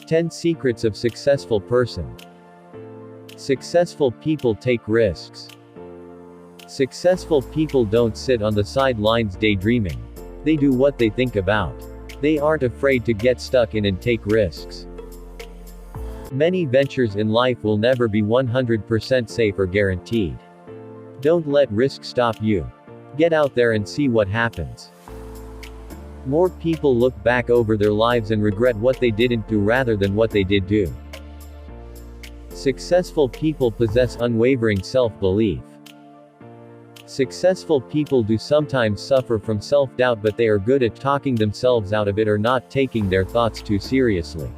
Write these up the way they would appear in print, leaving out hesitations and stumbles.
10 Secrets of Successful Person. Successful people take risks. Successful people don't sit on the sidelines daydreaming. They do what they think about. They aren't afraid to get stuck in and take risks. Many ventures in life will never be 100% safe or guaranteed. Don't let risk stop you. Get out there and see what happens. More people look back over their lives and regret what they didn't do rather than what they did do. Successful people possess unwavering self-belief. Successful people do sometimes suffer from self-doubt, but they are good at talking themselves out of it or not taking their thoughts too seriously.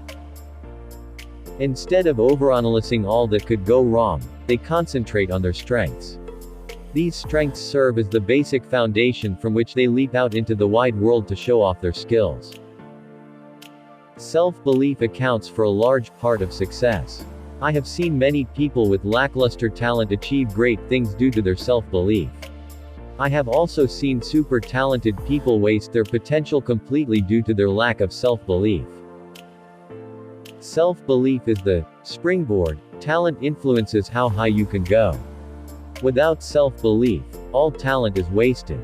Instead of overanalyzing all that could go wrong, they concentrate on their strengths. These strengths serve as the basic foundation from which they leap out into the wide world to show off their skills. Self-belief accounts for a large part of success. I have seen many people with lackluster talent achieve great things due to their self-belief. I have also seen super talented people waste their potential completely due to their lack of self-belief. Self-belief is the springboard. Talent influences how high you can go. Without self-belief, all talent is wasted.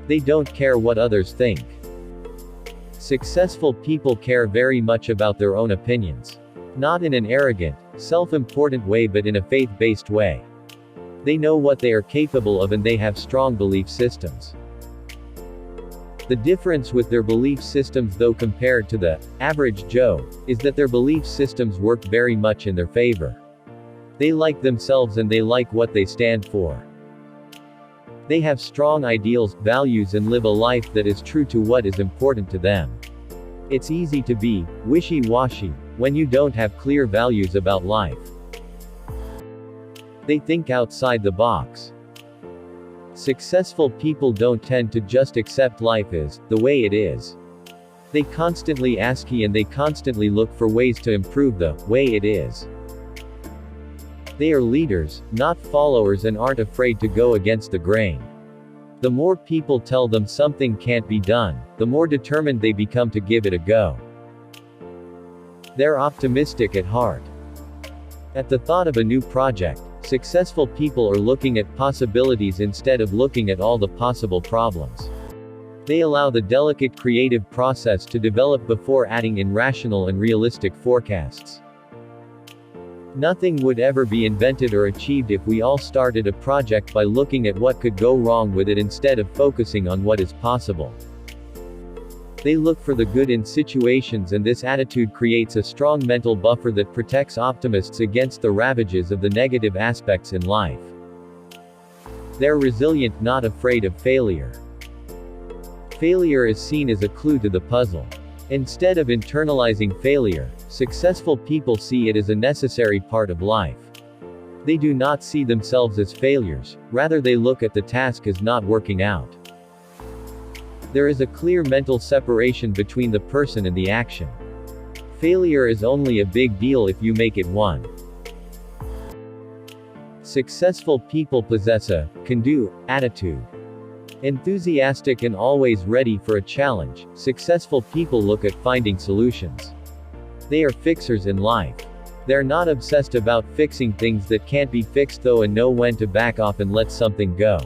They don't care what others think. Successful people care very much about their own opinions. Not in an arrogant, self-important way, but in a faith-based way. They know what they are capable of and they have strong belief systems. The difference with their belief systems, though, compared to the average Joe, is that their belief systems work very much in their favor. They like themselves and they like what they stand for. They have strong ideals, values, and live a life that is true to what is important to them. It's easy to be wishy-washy when you don't have clear values about life. They think outside the box. Successful people don't tend to just accept life as the way it is. They constantly ask and they constantly look for ways to improve the way it is. They are leaders, not followers, and aren't afraid to go against the grain. The more people tell them something can't be done, the more determined they become to give it a go. They're optimistic at heart. At the thought of a new project, successful people are looking at possibilities instead of looking at all the possible problems. They allow the delicate creative process to develop before adding in rational and realistic forecasts. Nothing would ever be invented or achieved if we all started a project by looking at what could go wrong with it instead of focusing on what is possible. They look for the good in situations, and this attitude creates a strong mental buffer that protects optimists against the ravages of the negative aspects in life. They're resilient, not afraid of failure. Failure is seen as a clue to the puzzle. Instead of internalizing failure, successful people see it as a necessary part of life. They do not see themselves as failures, rather they look at the task as not working out. There is a clear mental separation between the person and the action. Failure is only a big deal if you make it one. Successful people possess a can-do attitude. Enthusiastic and always ready for a challenge, successful people look at finding solutions. They are fixers in life. They're not obsessed about fixing things that can't be fixed, though, and know when to back off and let something go.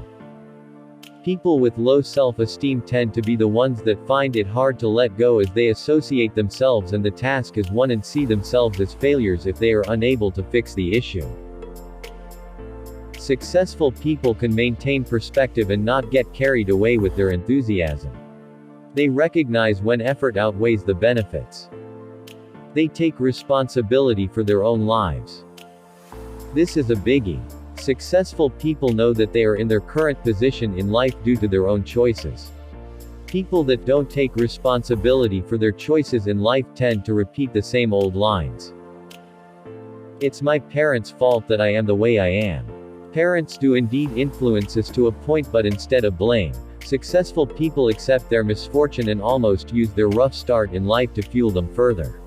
People with low self-esteem tend to be the ones that find it hard to let go, as they associate themselves and the task as one and see themselves as failures if they are unable to fix the issue. Successful people can maintain perspective and not get carried away with their enthusiasm. They recognize when effort outweighs the benefits. They take responsibility for their own lives. This is a biggie. Successful people know that they are in their current position in life due to their own choices. People that don't take responsibility for their choices in life tend to repeat the same old lines. It's my parents' fault that I am the way I am. Parents do indeed influence us to a point, but instead of blame, successful people accept their misfortune and almost use their rough start in life to fuel them further.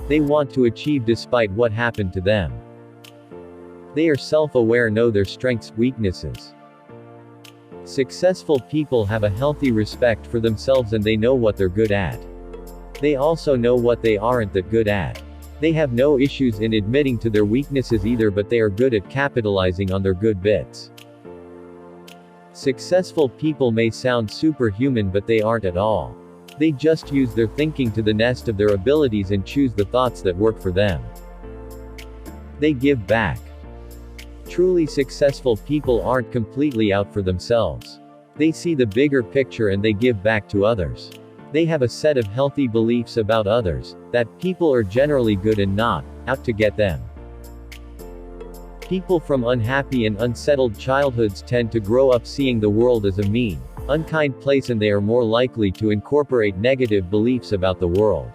They want to achieve despite what happened to them. They are self-aware, know their strengths, weaknesses. Successful people have a healthy respect for themselves and they know what they're good at. They also know what they aren't that good at. They have no issues in admitting to their weaknesses either, but they are good at capitalizing on their good bits. Successful people may sound superhuman, but they aren't at all. They just use their thinking to the nest of their abilities and choose the thoughts that work for them. They give back. Truly successful people aren't completely out for themselves. They see the bigger picture and they give back to others. They have a set of healthy beliefs about others, that people are generally good and not out to get them. People from unhappy and unsettled childhoods tend to grow up seeing the world as a mean, unkind place, and they are more likely to incorporate negative beliefs about the world.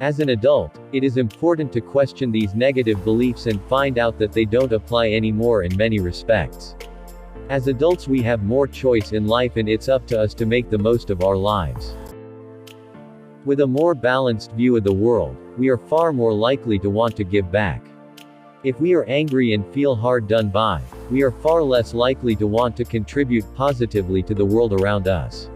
As an adult, it is important to question these negative beliefs and find out that they don't apply anymore in many respects. As adults, we have more choice in life, and it's up to us to make the most of our lives. With a more balanced view of the world, we are far more likely to want to give back. If we are angry and feel hard done by, we are far less likely to want to contribute positively to the world around us.